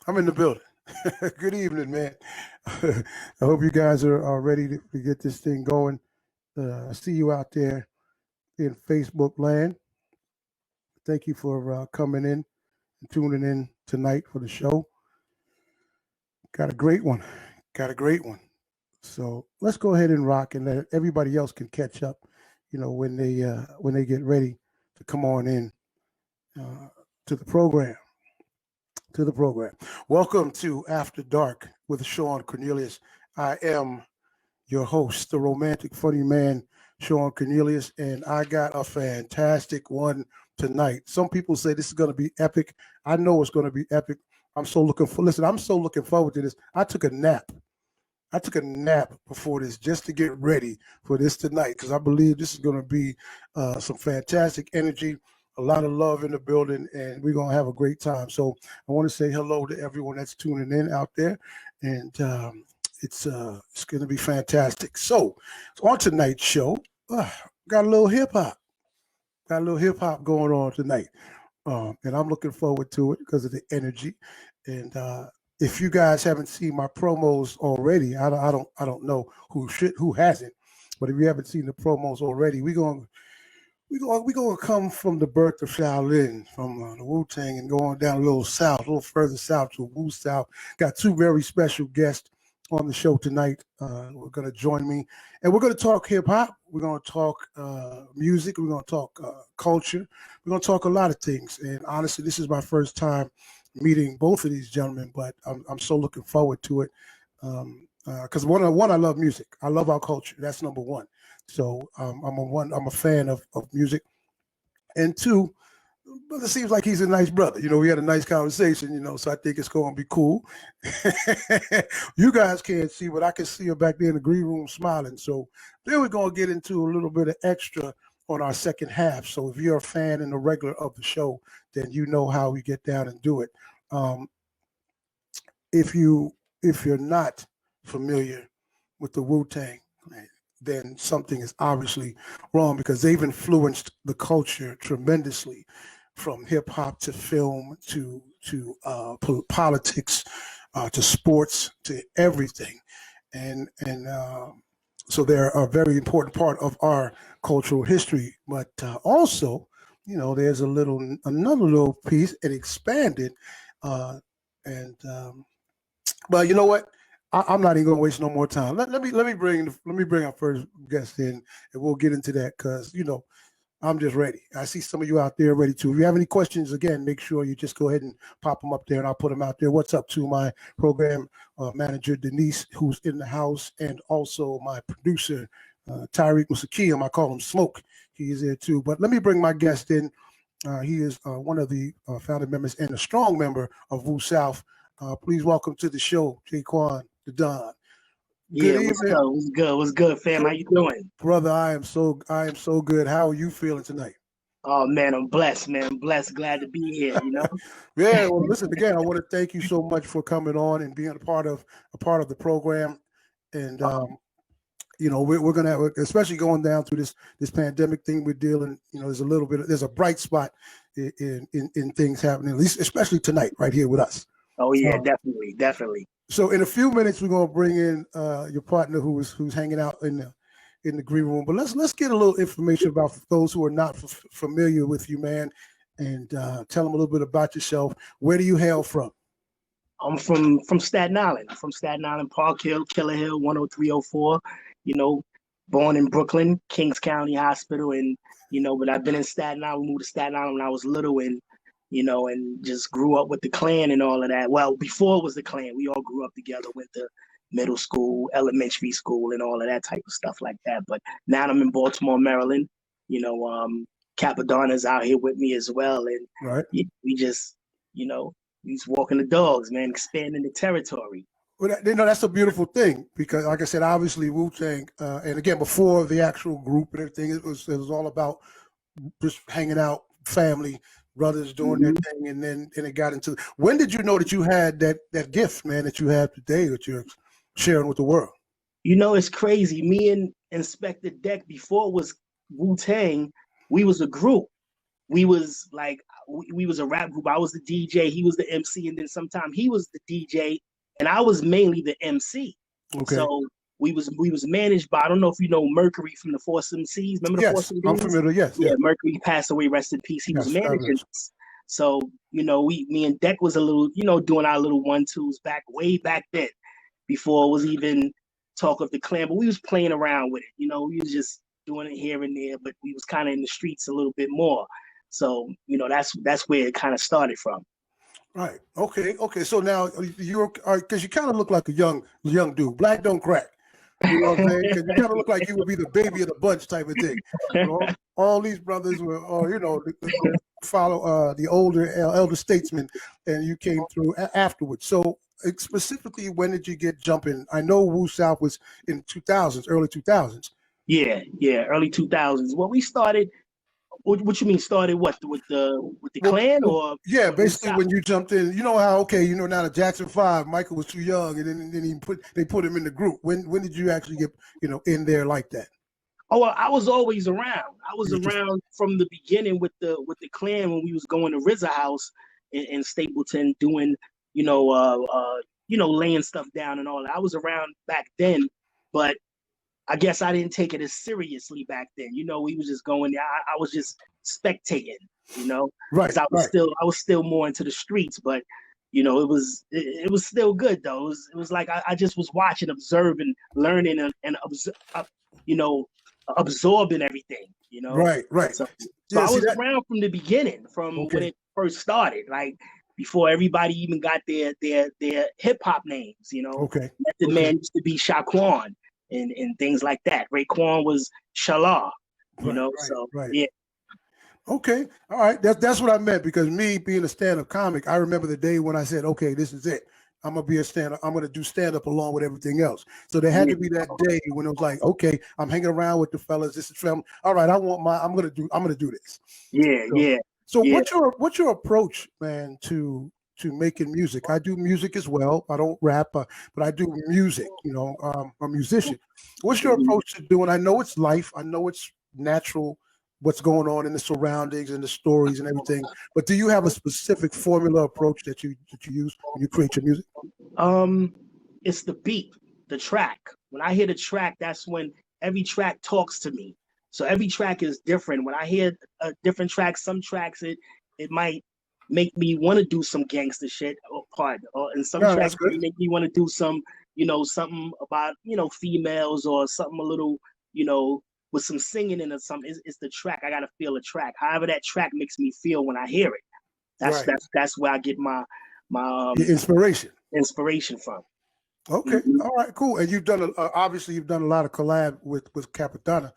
I'm in the building. Good evening, man. I hope you guys are ready to get this thing going. I see you out there in Facebook land. Thank you for coming in and tuning in tonight for the show. Got a great one. Got a great one. So let's go ahead and rock and let everybody else can catch up. When they get ready to come on in uh, to the program. To the program. Welcome to After Dark with Shawn Cornelius. I am your host, the romantic, funny man, Shawn Cornelius, and I got a fantastic one tonight. Some people say this is going to be epic. I know it's going to be epic. I'm so looking forward to this. I took a nap. Before this just to get ready for this tonight because I believe this is going to be some fantastic energy, a lot of love in the building, and we're going to have a great time. So I want to say hello to everyone that's tuning in out there, and it's going to be fantastic. So on tonight's show, got a little hip hop. Got a little hip hop going on tonight, and I'm looking forward to it because of the energy. And if you guys haven't seen my promos already, I don't know who hasn't, but if you haven't seen the promos already, we gonna come from the birth of Shaolin, from the Wu Tang, and go on down a little south, a little further south to Wu South. Got two very special guests on the show tonight. We're gonna join me, and we're gonna talk hip hop. We're gonna talk music. We're gonna talk culture. We're gonna talk a lot of things. And honestly, this is my first time meeting both of these gentlemen, but I'm so looking forward to it. Because one, I love music. I love our culture. That's number one. So I'm a fan of music. And two, brother seems like he's a nice brother. We had a nice conversation, so I think it's going to be cool. You guys can't see, but I can see him back there in the green room smiling. So then we're going to get into a little bit of extra on our second half. So if you're a fan and a regular of the show, then you know how we get down and do it. If you're not familiar with the Wu Tang, then something is obviously wrong because they've influenced the culture tremendously, from hip hop to film to politics to sports to everything, and so they're a very important part of our cultural history. But also, there's another little piece. It expanded, and but you know what? I'm not even gonna waste no more time. Let me bring our first guest in, and we'll get into that because I'm just ready. I see some of you out there ready too. If you have any questions, again, make sure you just go ahead and pop them up there, and I'll put them out there. What's up to my program manager Denise, who's in the house, and also my producer Tyreek Musakiam. I call him Smoke. He is there too. But let me bring my guest in. He is one of the founding members and a strong member of Wu South. Please welcome to the show, Jay Quan, the Don. Good evening. What's good, fam? How you doing? Brother, I am so good. How are you feeling tonight? Oh man, I'm blessed, man. I'm blessed, glad to be here, Yeah, well, listen, again, I want to thank you so much for coming on and being a part of the program. And we're gonna have, especially going down through this pandemic thing we're dealing, there's a bright spot in things happening, at least especially tonight, right here with us. Oh yeah, definitely. So in a few minutes, we're gonna bring in your partner who's hanging out in the green room. But let's get a little information about those who are not familiar with you, man, and tell them a little bit about yourself. Where do you hail from? I'm from Staten Island. From Staten Island, Park Hill, Killer Hill, 10304. Born in Brooklyn, Kings County Hospital, and but I've been in Staten Island. We moved to Staten Island when I was little, and and just grew up with the Klan and all of that. Well, before it was the Klan, we all grew up together, went to middle school, elementary school, and all of that type of stuff like that. But now I'm in Baltimore, Maryland. Capadonna's out here with me as well, and right. We just, he's walking the dogs, man, expanding the territory. Well, that's a beautiful thing because, like I said, obviously Wu Tang, and again, before the actual group and everything, it was all about just hanging out, family, brothers doing their thing, and then it got into. When did you know that you had that gift, man, that you have today that you're sharing with the world? It's crazy. Me and Inspector Deck, before it was Wu Tang, we was a group. we was like we was a rap group. I was the DJ, he was the MC, and then sometime he was the DJ, and I was mainly the MC. Okay. So we was managed by, I don't know if you know Mercury from the Force MCs. Remember the Force Yes, MCs? I'm familiar. Yes, Yeah, yes. Mercury passed away, rest in peace. He was Yes, God managing bless. us. So, you know, me and Deck was a little, you know, doing our little 1-2s way back then, before it was even talk of the clan. But we was playing around with it. You know, we was just doing it here and there, but we was kind of in the streets a little bit more. So, you know, that's where it kind of started from. Right. Okay. Okay. So now you're because you kind of look like a young dude. Black don't crack. You know what I'm saying? Because you kind of look like you would be the baby of the bunch type of thing. You know, all these brothers were, or you know, follow the elder statesmen, and you came through afterwards. So specifically, when did you get jumping? I know Wu South was in 2000s, early 2000s. Yeah, early 2000s. Well, we started. What you mean started what with the clan or yeah, basically when you jumped in, you know how now the Jackson 5, Michael was too young, and then they put him in the group. When did you actually get in there like that? Oh, well, I was always around. I was around from the beginning with the clan when we was going to RZA house in Stapleton doing laying stuff down and all that. I was around back then, but I guess I didn't take it as seriously back then. You know, we was just going there. I was just spectating, you know, right? I was still more into the streets, but you know, it was still good though. It was like I just was watching, observing, learning, and absorbing everything. You know, right. So I was around from the beginning, from when it first started, like before everybody even got their hip hop names. You know, Method Man used to be Jaequan. And things like that. Raekwon was Shala, you know. Yeah. Okay, all right. That's what I meant, because me being a stand-up comic, I remember the day when I said, "Okay, this is it. I'm gonna be a stand-up. I'm gonna do stand-up along with everything else." So there had to be that day when it was like, "Okay, I'm hanging around with the fellas. This is film. All right, I'm gonna do this." Yeah. So what's your approach, man, to making music? I do music as well. I don't rap, but I do music. You know, I'm a musician. What's your approach to doing? I know it's life. I know it's natural, what's going on in the surroundings and the stories and everything. But do you have a specific formula approach that you use when you create your music? It's the beat, the track. When I hear the track, that's when every track talks to me. So every track is different. When I hear a different track, some tracks it might make me want to do some gangster shit, and some tracks make me want to do some, something about, females, or something a little, with some singing in it. Something. It's the track. I gotta feel a track. However that track makes me feel when I hear it. That's where I get my inspiration from. Okay, all right, cool. And you've done obviously you've done a lot of collab with Capitana,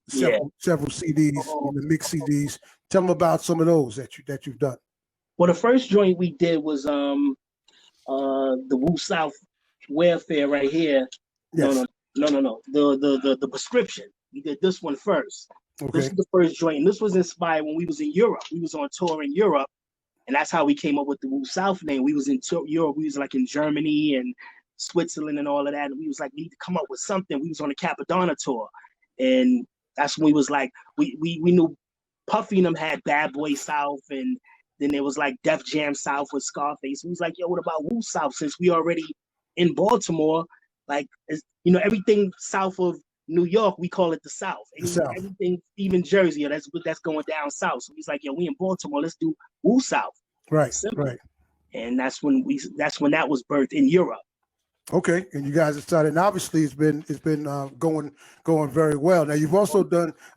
several CDs, the mix CDs. Tell them about some of those that you've done. Well, the first joint we did was the Wu South Welfare right here. Yes. No. The prescription. We did this one first. Okay. This is the first joint, and this was inspired when we was in Europe. We was on tour in Europe, and that's how we came up with the Wu South name. We was in Europe. We was like in Germany and Switzerland and all of that. And we was like, we need to come up with something. We was on a Cappadonna tour, and that's when we was like, we knew Puffy and them had Bad Boy South, and then there was like Def Jam South with Scarface. We was like, yo, what about Wu South? Since we already in Baltimore, like, everything south of New York, we call it the South. Everything, even Jersey, that's going down south. So he's like, yo, we in Baltimore, let's do Wu South. Right. And that's when that was birthed in Europe. Okay, and you guys have started, and obviously it's been going very well. Now you've also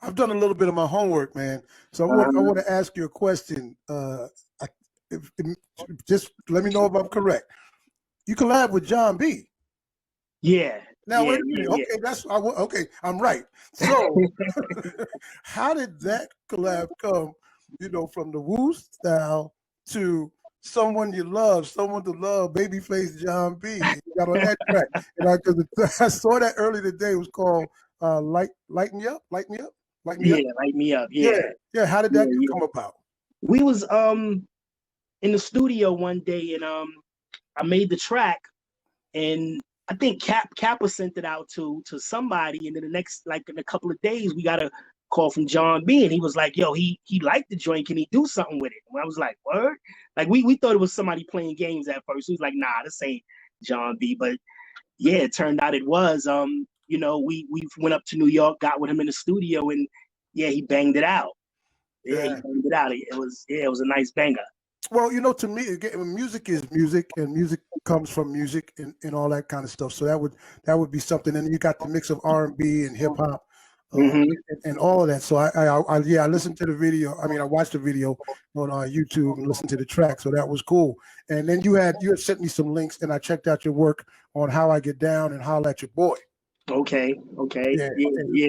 I've done a little bit of my homework, man. So I want to ask you a question. Just let me know if I'm correct. You collab with John B. Yeah. Now wait a minute. Okay, I'm right. So how did that collab come? From the Wu style to someone to love, Babyface John B. You got on that track, I saw that earlier today. It was called "Light Me Up." Light Me Up. Yeah. How did that come about? We was in the studio one day, and I made the track, and I think Kappa sent it out to somebody, and then the next, like in a couple of days, we got a call from John B, and he was like, "Yo, he liked the joint. Can he do something with it?" And I was like, "Word!" Like we thought it was somebody playing games at first. He was like, "Nah, this ain't John B." But yeah, it turned out it was. You know, we went up to New York, got with him in the studio, and yeah, he banged it out. Yeah, he banged it out. It was a nice banger. Well, you know, to me, again, music is music, and music comes from music, and all that kind of stuff. So that would be something. And you got the mix of R&B and hip hop, and all of that. So I listened to the video. I mean, I watched the video on YouTube and listened to the track. So that was cool. And then you had sent me some links, and I checked out your work on How I Get Down and Holla at Your Boy. Okay. Yeah.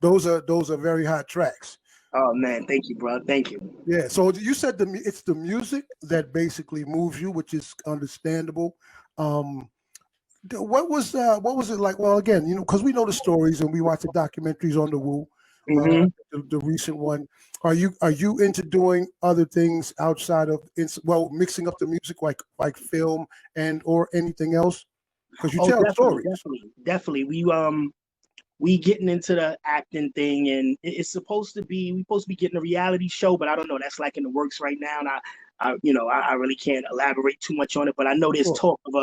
Those are very hot tracks. Oh man, thank you, bro. Thank you. Yeah. So you said it's the music that basically moves you, which is understandable. What was it like? Well, again, you know, because we know the stories and we watch the documentaries on the Wu, the recent one. Are you into doing other things outside of mixing up the music like film and or anything else? Because you tell stories. Definitely. We getting into the acting thing, and we're supposed to be getting a reality show, but I don't know. That's like in the works right now, and I really can't elaborate too much on it. But I know there's talk of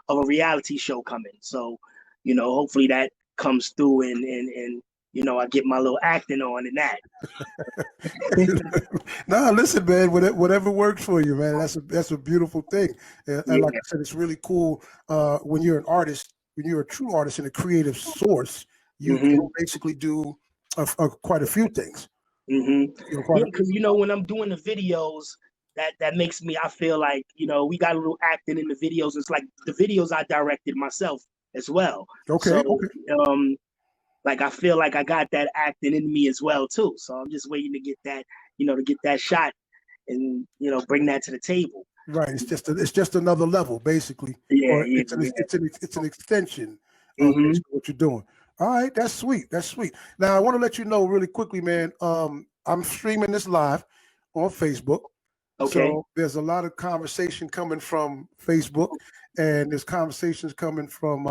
a reality show coming, so you know, hopefully that comes through, and you know, I get my little acting on in that. Nah, listen, man. Whatever works for you, man. That's a beautiful thing. And like I said, it's really cool when you're an artist, when you're a true artist and a creative source. You can basically do quite a few things. Because you know, when I'm doing the videos, that makes me. I feel like, you know, we got a little acting in the videos. It's like the videos I directed myself as well. Okay. Like I feel like I got that acting in me as well too. So I'm just waiting to get that, you know, to get that shot and, you know, bring that to the table. Right. It's just another level, basically. It's an extension of what you're doing. All right, that's sweet. That's sweet. Now I want to let you know really quickly, man. I'm streaming this live on Facebook. Okay. So there's a lot of conversation coming from Facebook, and there's conversations coming from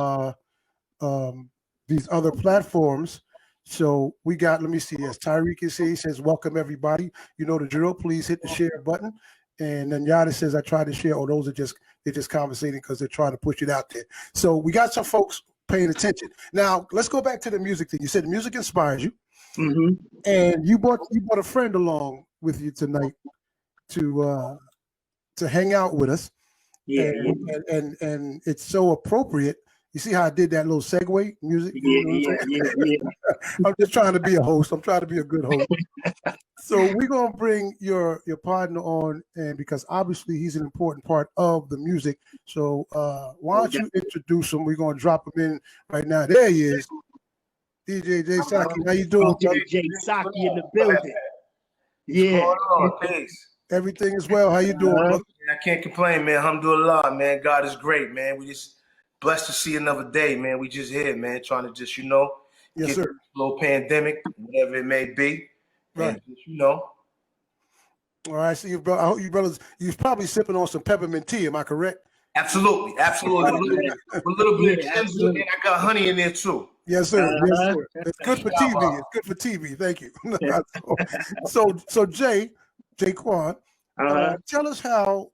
these other platforms. So we got, let me see, yes, Tyreek is here. He says, welcome everybody. You know the drill. Please hit the share button. And then Yada says, I tried to share. Oh, they're just conversating because they're trying to push it out there. So we got some folks paying attention. Now let's go back to the music thing. You said the music inspires you, and you brought a friend along with you tonight to hang out with us. And it's so appropriate. You see how I did that little segue music? I'm just trying to be a host. I'm trying to be a good host. So we're gonna bring your partner on, and because obviously he's an important part of the music. So why don't you introduce him? We're gonna drop him in right now. There he is, DJ JSaki. How you doing, DJ Saki in the building. Yeah. Peace. Everything is well. How you doing, brother? I can't complain, man. Alhamdulillah, man. God is great, man. We just blessed to see another day, man. We just here, man, trying to just, you know, yes, sir. Little pandemic, whatever it may be. Right. And just, you know. All right, see you, bro. I hope you brothers, you're probably sipping on some peppermint tea. Am I correct? Absolutely. A little bit of ginger, and I got honey in there too. Yes, sir. Yes, sir. It's good for TV. It's good for TV. Thank you. So Jaequan, tell us how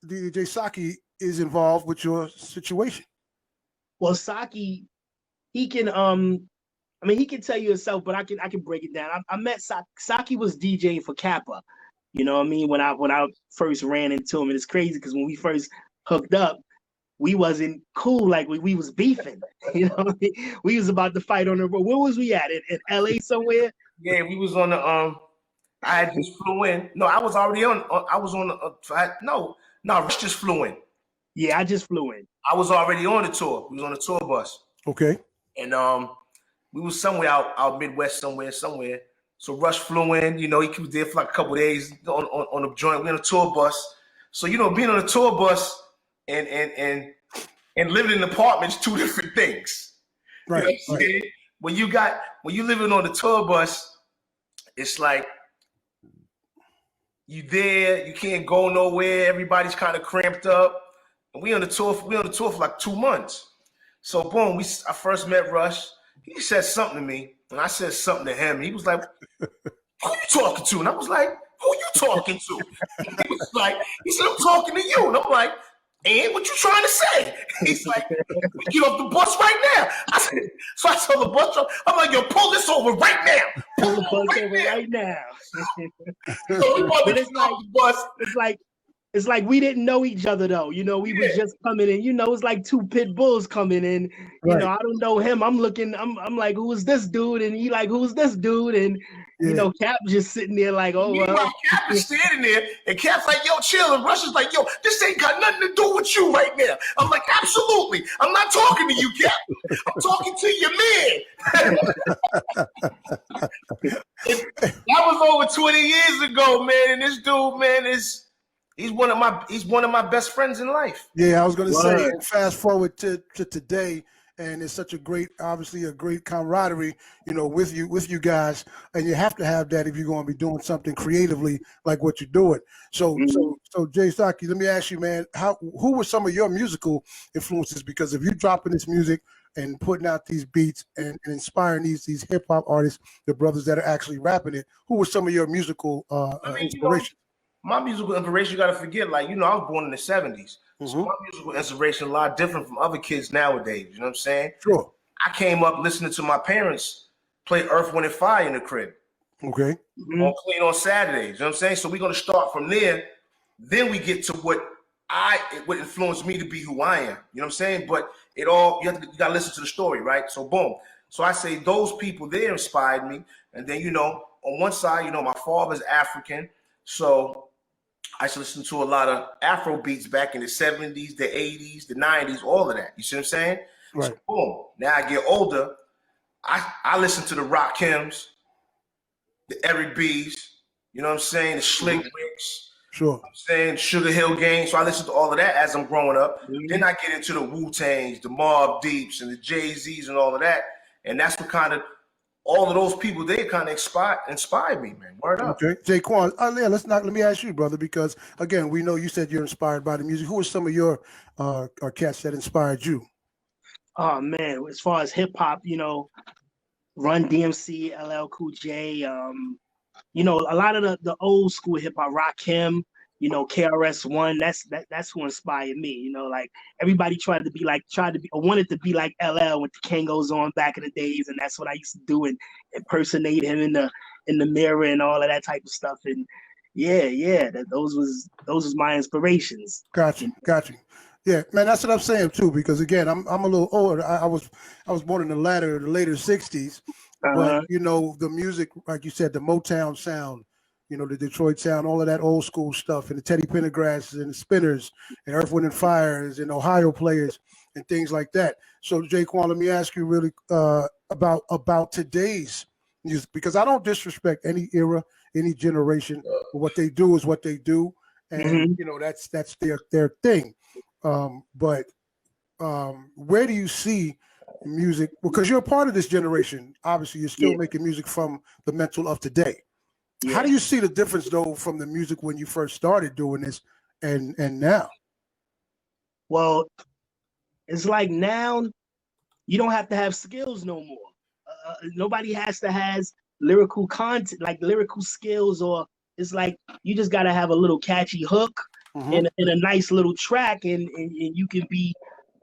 DJ Saki is involved with your situation. Well, Saki, he can he can tell you himself, but I can break it down. I met Saki was DJing for Kappa. You know what I mean? When I first ran into him, and it's crazy because when we first hooked up, we wasn't cool, like we was beefing. You know, we was about to fight on the road. Where was we at? In LA somewhere? Yeah, we was on the I had just flew in. No, I was already on. I was on the. Rich just flew in. Yeah, I just flew in. I was already on the tour. We was on the tour bus. Okay. And we was somewhere out Midwest somewhere. So Rush flew in. You know, he was there for like a couple of days on a joint. We on a tour bus. So you know, being on a tour bus and living in apartments, two different things. Right. You know what I'm saying? When you living on the tour bus, it's like you there, you can't go nowhere. Everybody's kind of cramped up. And we on the tour for like 2 months. So boom, I first met Rush. He said something to me. and I said something to him. He was like, "Who you talking to?" And I was like, "Who you talking to?" He was like, he said, "I'm talking to you." And I'm like, "And what you trying to say?" He's like, "We get off the bus right now." I said, so I told the bus driver, I'm like, "Yo, pull this over right now. Pull the bus over right now. So we want to But get off the bus. it's like we didn't know each other though. You know, we was just coming in. You know, it's like two pit bulls coming in. You know, I don't know him. I'm looking. I'm like, who is this dude? And he like, who's this dude? And you know, Cap just sitting there like, oh well. Cap is standing there, and Cap's like, "Yo, chill." And Rush is like, "Yo, this ain't got nothing to do with you right now." I'm like, "Absolutely, I'm not talking to you, Cap. I'm talking to your man." That was over 20 years ago, man. And this dude, man, he's one of my best friends in life. Yeah, I was going to say, fast forward to today, and it's such a great, obviously a great camaraderie, you know, with you guys, and you have to have that if you're going to be doing something creatively like what you're doing. So Jay Saki, let me ask you, man, who were some of your musical influences? Because if you're dropping this music and putting out these beats and inspiring these hip hop artists, the brothers that are actually rapping it, who were some of your musical inspirations? My musical inspiration, you got to forget, like, you know, I was born in the 70s. So my musical inspiration a lot different from other kids nowadays. You know what I'm saying? Sure. I came up listening to my parents play Earth, Wind, and Fire in the crib. Okay. On Clean on Saturdays. You know what I'm saying? So we're going to start from there. Then we get to what influenced me to be who I am. You know what I'm saying? But you got to listen to the story, right? So boom. So I say those people there inspired me. And then, you know, on one side, you know, my father's African. So I used to listen to a lot of Afro beats back in the 70s, the 80s, the 90s, all of that. You see what I'm saying? Right. So boom. Now I get older. I listen to the Rakims, the Eric B's, you know what I'm saying? The Slick Ricks. Sure. You know what I'm saying? Sugar Hill Gang. So I listen to all of that as I'm growing up. Then I get into the Wu Tangs, the Mobb Deeps, and the Jay-Z's and all of that. And that's what kind of all of those people, they kind of inspired me, man. Word up. Okay, Jay Quan. Let me ask you, brother, because again, we know you said you're inspired by the music. Who are some of your cats that inspired you? Oh man, as far as hip hop, you know, Run DMC, LL Cool J, you know, a lot of the old school hip hop, Rakim, you know, KRS-One. That's who inspired me. You know, like everybody wanted to be like LL with the Kangos on back in the days, and that's what I used to do and impersonate him in the mirror and all of that type of stuff. And those was my inspirations. Got you. Yeah, man, that's what I'm saying too. Because again, I'm a little older. I was born in the later '60s, but you know, the music, like you said, the Motown sound, you know, the Detroit sound, all of that old school stuff, and the Teddy Pendergrasses and the Spinners and Earth, Wind, and Fires and Ohio Players and things like that. So, Jaequan, let me ask you really about today's music, because I don't disrespect any era, any generation. What they do is what they do, and you know, that's their thing. But where do you see music? Because you're a part of this generation. Obviously, you're still making music from the mental of today. How do you see the difference, though, from the music when you first started doing this and now? Well, it's like now you don't have to have skills no more. Nobody has to has lyrical content, like lyrical skills, or it's like you just got to have a little catchy hook and a nice little track, and you can be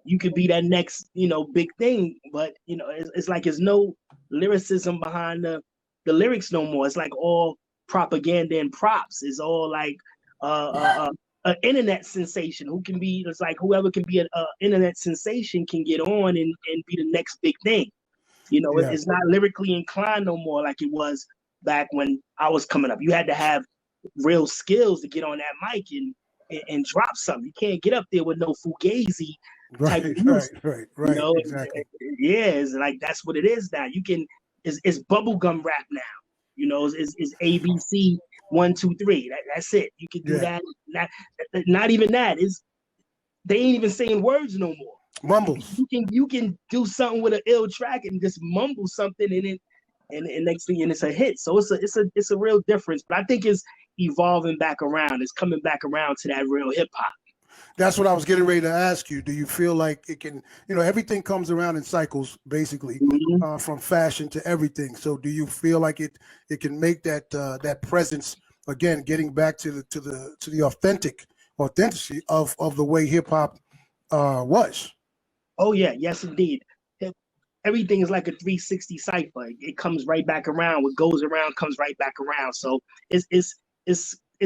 that next, you know, big thing. But you know, it's like there's no lyricism behind the lyrics no more. It's like all propaganda and props. It's all like an internet sensation. It's like whoever can be an internet sensation can get on and be the next big thing. You know, it's not lyrically inclined no more like it was back when I was coming up. You had to have real skills to get on that mic and drop something. You can't get up there with no fugazi type of music. Right. You know? Exactly. It's like that's what it is now. You can it's bubblegum rap now. You know, it's ABC 1, 2, 3. That's it. You can do that. Not even that. They ain't even saying words no more. Mumbles. You can do something with an ill track and just mumble something and next thing and it's a hit. So it's a real difference. But I think it's evolving back around. It's coming back around to that real hip hop. That's what I was getting ready to ask you. Do you feel like it can, everything comes around in cycles, basically, from fashion to everything. So do you feel like it can make that presence again, getting back to the authenticity of the way hip hop was? Oh yeah, yes indeed. Everything is like a 360 cipher. It comes right back around. What goes around comes right back around. So it's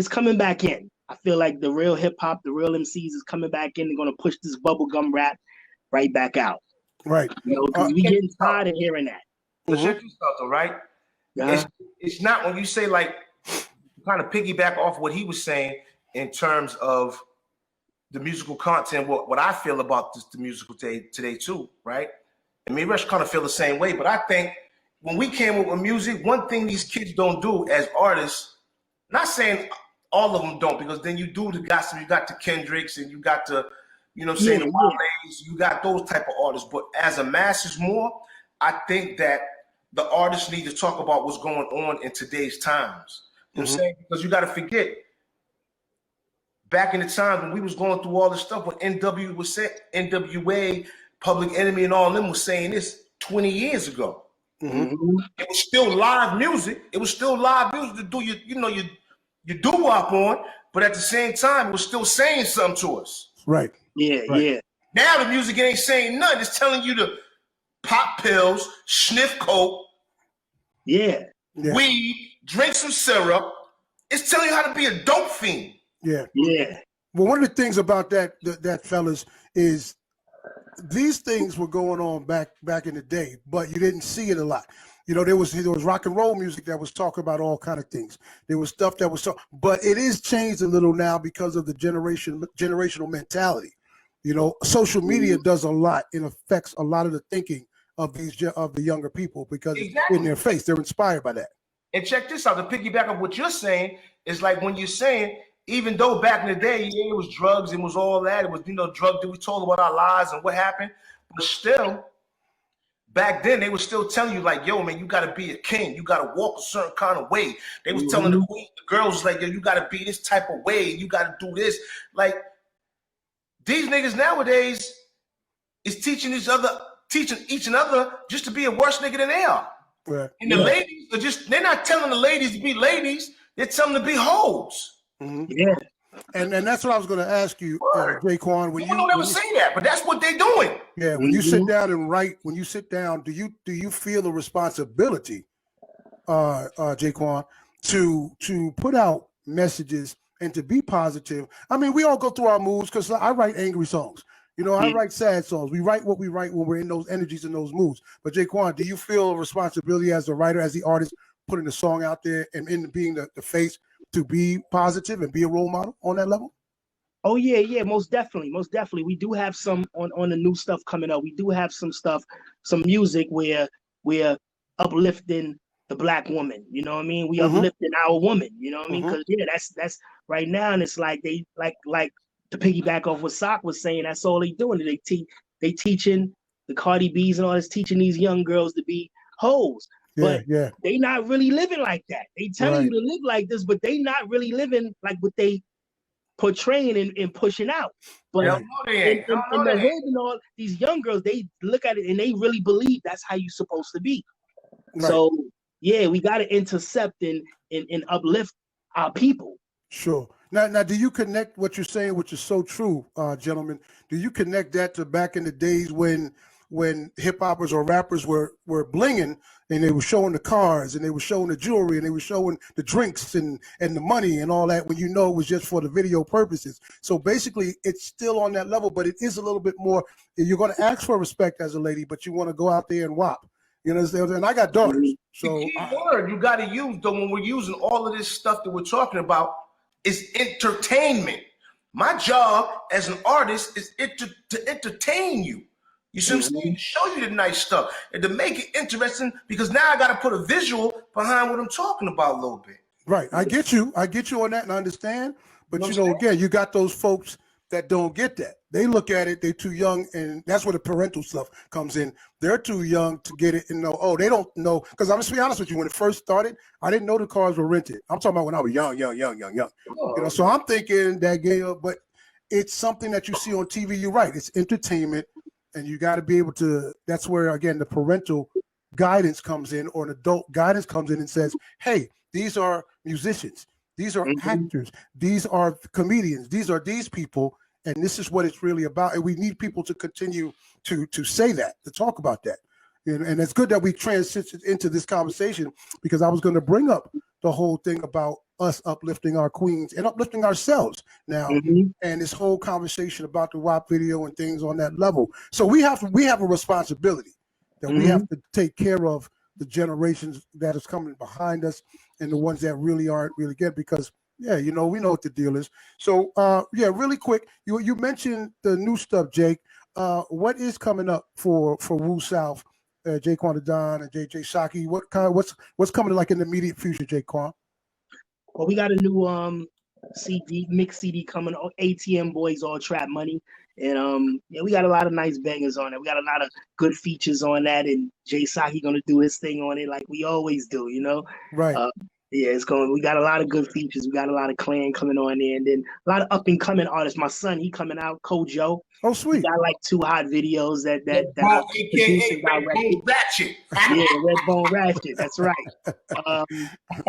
coming back in. I feel like the real hip hop, the real MCs is coming back in. They're gonna push this bubblegum rap right back out. Right. Because we getting tired of hearing that. But check this out though, right? It's not when you say like kind of piggyback off what he was saying in terms of the musical content, what I feel about the musical today too, right? And maybe I should kind of feel the same way, but I think when we came up with music, one thing these kids don't do as artists, not saying all of them don't, because then you got the Kendricks and you got the, the Wale's, you got those type of artists. But as a masses more, I think that the artists need to talk about what's going on in today's times. You know what I'm saying? Because you got to forget, back in the times when we was going through all this stuff, when NWA, Public Enemy, and all of them was saying this 20 years ago. It was still live music. It was still live music to do your doo-wop on, but at the same time, it was still saying something to us. Right. Yeah. Now the music ain't saying nothing. It's telling you to pop pills, sniff coke, weed, drink some syrup. It's telling you how to be a dope fiend. Yeah. Yeah. Well, one of the things about that fellas, is these things were going on back in the day, but you didn't see it a lot. There was rock and roll music that was talking about all kind of things. There was stuff that was but it is changed a little now because of the generational mentality. Social media does a lot. It affects a lot of the thinking of the younger people because it's in their face. They're inspired by that. And check this out, to piggyback on what you're saying, is like when you're saying, even though back in the day, it was drugs, it was all that, it was, drugs that we told about our lives and what happened, but still, back then, they were still telling you, like, yo, man, you got to be a king. You got to walk a certain kind of way. They was telling the girls, like, yo, you got to be this type of way. You got to do this. Like, these niggas nowadays is teaching each other just to be a worse nigga than they are. Right. And the ladies are they're not telling the ladies to be ladies. They're telling them to be hoes. Yeah. And that's what I was going to ask you, Jaequan. When you don't ever say that, but that's what they're doing. Yeah, when you sit down and write, do you feel a responsibility, Jaequan, to put out messages and to be positive? I mean, we all go through our moods, because I write angry songs. I write sad songs. We write what we write when we're in those energies and those moods. But Jaequan, do you feel a responsibility as a writer, as the artist, putting the song out there and in being the face, to be positive and be a role model on that level? Oh yeah, most definitely. We do have some on the new stuff coming up. We do have some stuff, some music where we're uplifting the Black woman. You know what I mean? We uplifting our woman. You know what I mean? Because that's right now, and it's like they like to piggyback off what Sak was saying. That's all they doing. They teaching the Cardi B's and all this, teaching these young girls to be hoes. But they not really living like that. They telling you to live like this, but they not really living like what they portraying and pushing out. But in the hood and all, these young girls, they look at it and they really believe that's how you supposed to be. Right. So yeah, we got to intercept and uplift our people. Sure. Now, do you connect what you're saying, which is so true, gentlemen? Do you connect that to back in the days when hip hoppers or rappers were blinging, and they were showing the cars and they were showing the jewelry and they were showing the drinks and the money and all that, when it was just for the video purposes? So basically it's still on that level, but it is a little bit more. You're going to ask for respect as a lady, but you want to go out there and whop. And I got daughters. So the key word you got to use, though, when we're using all of this stuff that we're talking about, is entertainment. My job as an artist is to entertain you. You see what I'm saying? Show you the nice stuff and to make it interesting, because now I got to put a visual behind what I'm talking about a little bit. Right. I get you on that and I understand. But, again, you got those folks that don't get that. They look at it, they're too young, and that's where the parental stuff comes in. They're too young to get it and know, they don't know. Because I'm just be honest with you, when it first started, I didn't know the cars were rented. I'm talking about when I was young. So I'm thinking that but it's something that you see on TV. You're right. It's entertainment, and you got to be able to. That's where again the parental guidance comes in, or an adult guidance comes in and says, "Hey, these are musicians. These are actors. These are comedians. These are these people." And this is what it's really about. And we need people to continue to say that, to talk about that. And it's good that we transitioned into this conversation, because I was going to bring up the whole thing about us uplifting our queens and uplifting ourselves now, and this whole conversation about the WAP video and things on that level. So we have a responsibility that we have to take care of the generations that is coming behind us and the ones that really aren't really good, because yeah, we know what the deal is. So, yeah, really quick, you mentioned the new stuff, Jake. What is coming up for Wu South, Jaequan the Don and DJ Saki? What's coming like in the immediate future, Jaequan? Well, we got a new CD, mix CD coming. ATM Boys All Trap Money, and yeah, we got a lot of nice bangers on it. We got a lot of good features on that, and JSaki gonna do his thing on it like we always do, Right. Yeah, it's going. We got a lot of good features. We got a lot of Clan coming on there, and then a lot of up and coming artists. My son, he coming out, Kojo. Oh, sweet. He got like 2 hot videos that AKA Ratchet. Yeah, Redbone Ratchet. That's right.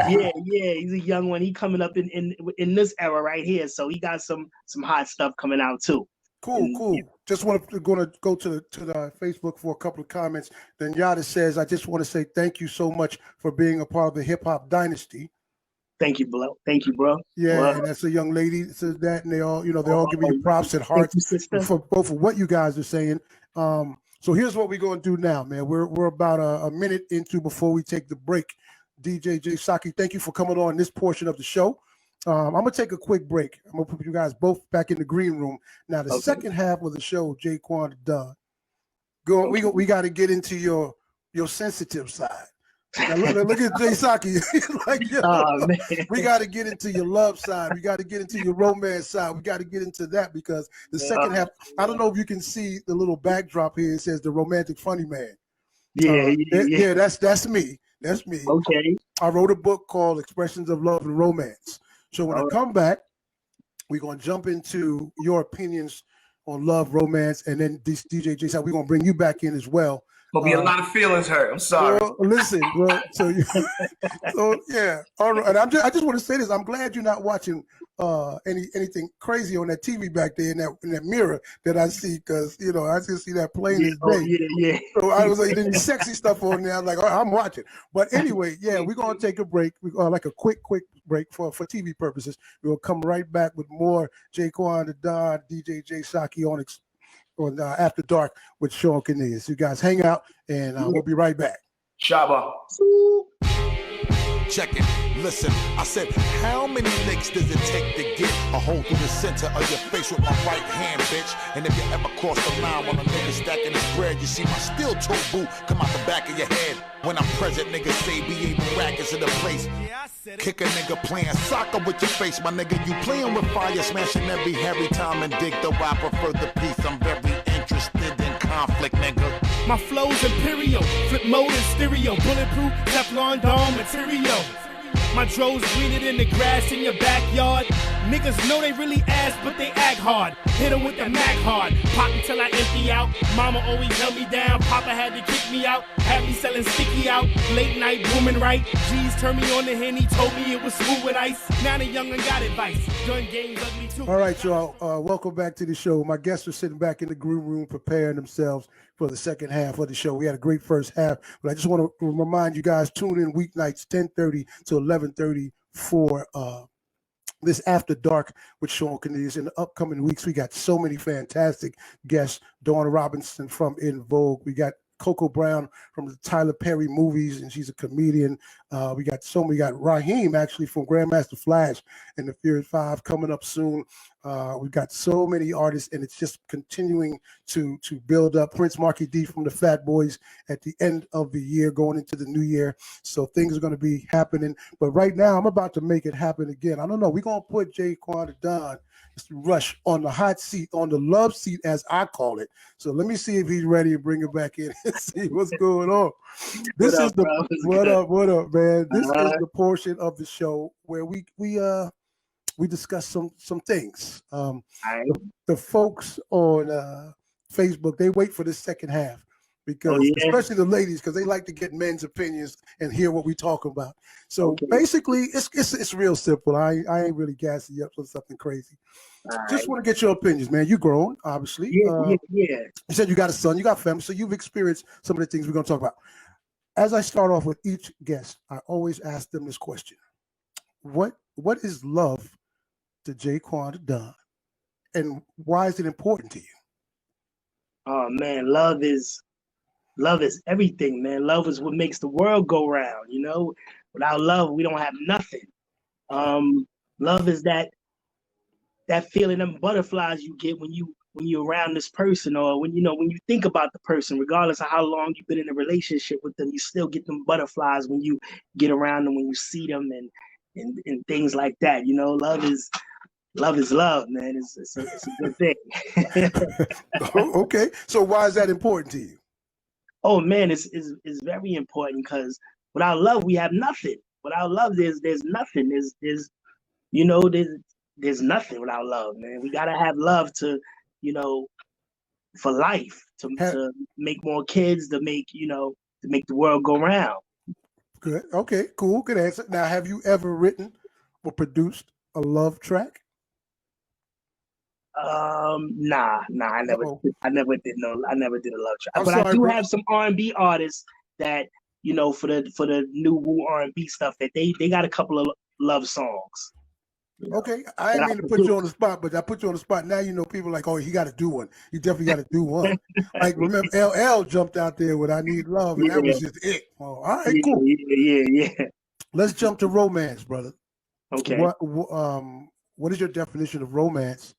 Yeah, he's a young one. He coming up in this era right here. So he got some hot stuff coming out too. Cool. Yeah. Just want to go to the Facebook for a couple of comments. Then Yada says, I just want to say thank you so much for being a part of the hip hop dynasty. Thank you, bro. Yeah, and that's a young lady that says that, and they all, they're all giving you props and hearts for both of what you guys are saying. So here's what we're going to do now, man. We're about a minute into before we take the break. DJ JSaki, thank you for coming on this portion of the show. I'm going to take a quick break. I'm going to put you guys both back in the green room. Now, the second half of the show, Jay Quan done. We got to get into your sensitive side. Now, look at Jay Saki. We got to get into your love side. We got to get into your romance side. We got to get into that, because the second half, I don't know if you can see the little backdrop here. It says the romantic funny man. Yeah, that's me. That's me. Okay. I wrote a book called Expressions of Love and Romance. So when I come back, we're going to jump into your opinions on love, romance, and then this DJ J, we're going to bring you back in as well. There'll be a lot of feelings hurt. I'm sorry. Well, listen, so yeah. All right. And I just want to say this. I'm glad you're not watching anything crazy on that TV back there in that mirror that I see, because I just see that plain as day. Yeah. So I was like, there's sexy stuff on there. I'm like, oh, I'm watching. But anyway, yeah, we're gonna take a break. We're like a quick break for TV purposes. We'll come right back with more Jaequan the Don, DJ JSaki on After Dark with Shawn Cornelius. You guys hang out, and we'll be right back. Shabba. Check it. Listen, I said, how many licks does it take to get a hole through the center of your face with my right hand, bitch? And if you ever cross the line when a nigga stacking his bread, you see my steel toe boot come out the back of your head. When I'm present, niggas say be able rackets in the place. Kick a nigga playing soccer with your face, my nigga. You playing with fire, smashing every hairy time and dig, though I prefer the peace. I'm very interested in conflict, nigga. My flow's imperial, flip mode and stereo, bulletproof, Teflon dome material. My droves greener than the grass in your backyard. Niggas know they really ass, but they act hard. Hit 'em with the Mac hard, pop until I empty out. Mama always held me down, Papa had to kick me out. Had me selling sticky out, late night booming right. G's turned me on the Henny, told me it was smooth with ice. Now the young'un got advice, gun game's ugly too. All right, y'all, welcome back to the show. My guests are sitting back in the green room preparing themselves for the second half of the show. We had a great first half, but I just want to remind you guys, tune in weeknights 10:30 to 11:30 for this After Dark with Shawn Cornelius. In the upcoming weeks, we got so many fantastic guests. Dawn Robinson from In Vogue. We got Coco Brown from the Tyler Perry movies, and she's a comedian. We got Raheem actually from Grandmaster Flash and the Furious 5 coming up soon. We've got so many artists, and it's just continuing to build up. Prince Marky D from the Fat Boys at the end of the year, going into the new year. So things are going to be happening. But right now, I'm about to make it happen again. I don't know. We're going to put Jaequan the Don Rush on the hot seat, on the love seat, as I call it. So let me see if he's ready to bring it back in and see what's going on. What up, man? This is the portion of the show where we we discussed some things. All right. The folks on Facebook, they wait for the second half because, especially the ladies, because they like to get men's opinions and hear what we talk about. So basically, it's real simple. I ain't really gassing you up for something crazy. Just want to get your opinions, man. You grown, obviously. Yeah. You said you got a son, you got family, so you've experienced some of the things we're going to talk about. As I start off with each guest, I always ask them this question: What is love to Jaequan the Don, and why is it important to you? Oh man, love is everything, man. Love is what makes the world go round. You know, without love, we don't have nothing. Love is that feeling, them butterflies you get when you're around this person, or when you think about the person, regardless of how long you've been in a relationship with them, you still get them butterflies when you get around them, when you see them, and things like that. You know, love is love, man. It's a good thing. Okay, so why is that important to you? Oh man, it's very important because without love, we have nothing. Without love, there's nothing. There's nothing without love, man. We gotta have love to, for life, to make more kids, to make the world go round. Good. Okay, cool. Good answer. Now, have you ever written or produced a love track? Nah, I never did a love track. But sorry, I do bro. have some R&B artists that, for the new Wu R&B stuff, that they got a couple of love songs. Okay, I didn't mean to put you on the spot, but I put you on the spot. Now people are like, oh, he got to do one. He definitely got to do one. Like, remember, LL jumped out there with "I Need Love," and that was just it. Oh, all right, cool. Yeah. Let's jump to romance, brother. Okay. What is your definition of romance,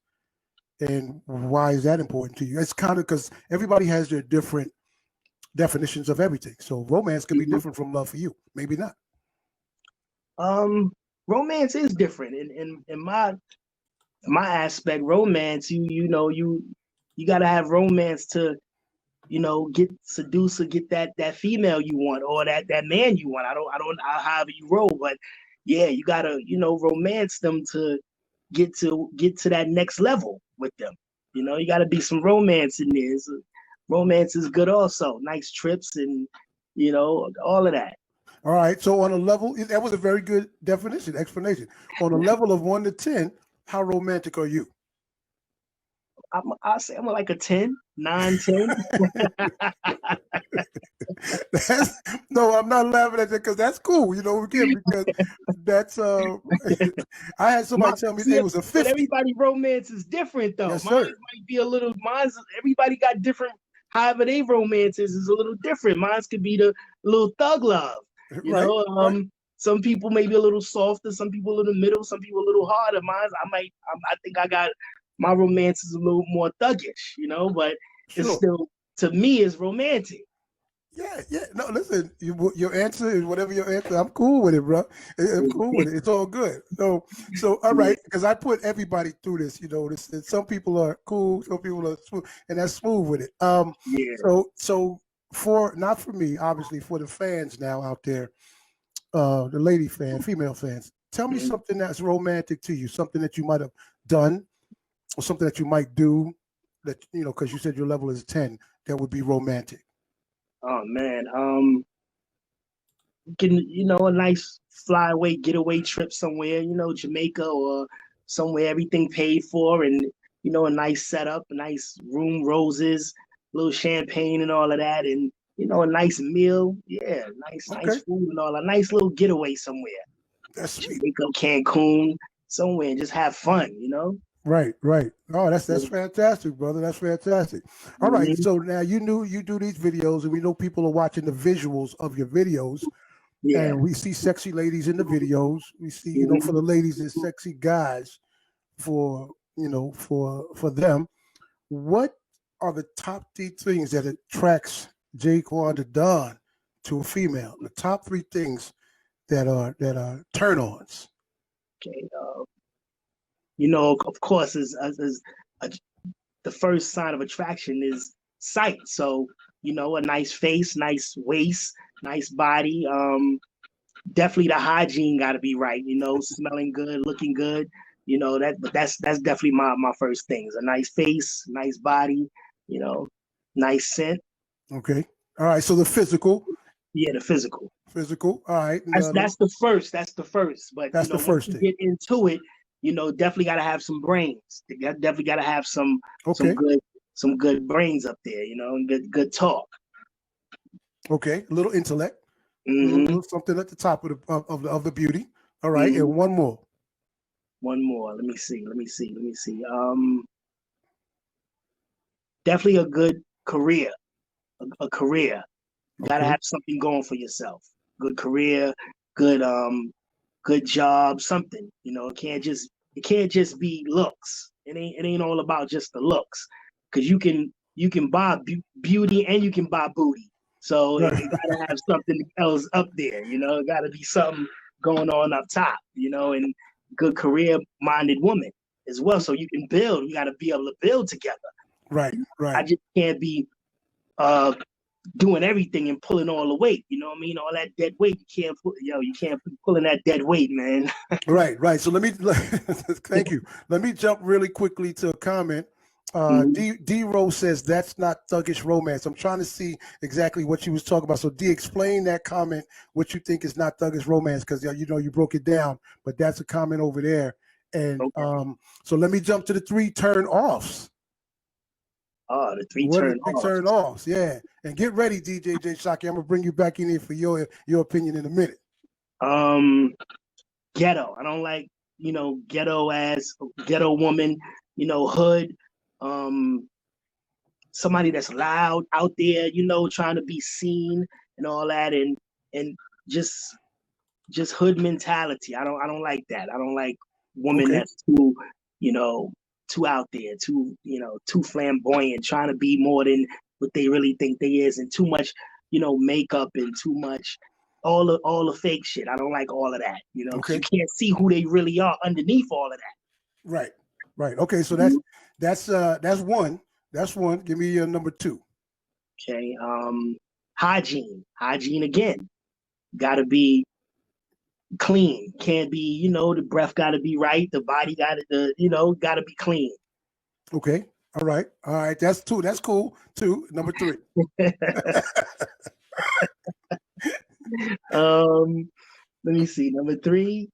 and why is that important to you? It's kind of because everybody has their different definitions of everything. So romance can be different from love for you. Maybe not. Romance is different in my aspect. Romance, you gotta have romance to, get seduce or get that female you want, or that man you want. I don't however you roll, but yeah, you gotta romance them to get to that next level with them. You gotta be some romance in there. Romance is good also. Nice trips and all of that. All right. So on a level, that was a very good explanation. On a level of 1 to 10, how romantic are you? I'll say I'm like a 10, 9, 10. No, I'm not laughing at that because that's cool. Because that's I had somebody tell me it was a 50. But everybody romance is different though. Yes, mine sir. might be everybody got different. However, they romance is a little different. Mine could be the little thug love. Right. Some people may be a little softer, some people in the middle, some people a little harder. Mine, I think I got my romance is a little more thuggish, but it's still, to me, is romantic. Yeah. No, listen, your answer is whatever your answer. I'm cool with it, bro. I'm cool with it. It's all good. So all right, because I put everybody through this. Some people are cool, some people are smooth, and that's smooth with it. So not for me, obviously, for the fans now out there, the lady fan, female fans, tell me something that's romantic to you, something that you might have done, or something that you might do that, because you said your level is 10, that would be romantic. Oh man, a nice getaway trip somewhere, Jamaica or somewhere, everything paid for, and a nice setup, a nice room, roses, a little champagne and all of that, and a nice meal, nice food and all, a nice little getaway somewhere. That's sweet. Jamaica, Cancun, somewhere, and just have fun, Right. Oh, that's fantastic, brother. That's fantastic. All right. So now you do these videos, and we know people are watching the visuals of your videos. Yeah. And we see sexy ladies in the videos. We see, for the ladies, and sexy guys for them. What are the top 3 things that attracts Jaequan the Don to a female? The top 3 things that are turn-ons. Okay. Of course, the first sign of attraction is sight. So, a nice face, nice waist, nice body. Definitely the hygiene got to be right. Smelling good, looking good. you know, that's definitely my first things. A nice face, nice body, you know, nice scent. Okay. All right. So the physical. Yeah, the physical. Physical. All right. That's the first. That's the first. But that's you know, the first once thing. you get into it, you know, definitely got to have some brains. You definitely got to have some good brains up there. You know, and good talk. Okay. A little intellect. Mm-hmm. Little something at the top of the beauty. All right. Mm-hmm. And one more. One more. Let me see. Definitely a good career. A career. You gotta have something going for yourself. Good career, good job, something. You know, it can't just be looks. It ain't all about just the looks. Cause you can buy beauty and you can buy booty. So you gotta have something else up there, you know, it gotta be something going on up top, you know, and good career minded woman as well. So you can build, you gotta be able to build together. Right. I just can't be doing everything and pulling all the weight. You know what I mean? All that dead weight, you can't be pulling that dead weight, man. Right. So thank you. Let me jump really quickly to a comment. D Rose says that's not thuggish romance. I'm trying to see exactly what you was talking about. So D, explain that comment, what you think is not thuggish romance, because you know you broke it down, but that's a comment over there. And so let me jump to the 3 turn-offs. Oh, the 3 turn-offs, yeah. And get ready, DJ JSaki. I'm gonna bring you back in here for your opinion in a minute. Ghetto. I don't like, you know, ghetto as ghetto woman, you know, hood. Somebody that's loud out there, you know, trying to be seen and all that, and just hood mentality. I don't like that. I don't like women that's too, you know, too out there, too flamboyant, trying to be more than what they really think they is, and too much, you know, makeup and too much all the fake shit. I don't like all of that, you know, because you can't see who they really are underneath all of that. Right. Okay, so that's one. That's one. Give me your number 2. Okay. Hygiene again. Gotta be clean. Can't be, you know, the breath gotta be right. The body gotta be clean. Okay. All right. That's 2. That's cool. 2. Number 3. Let me see. Number 3.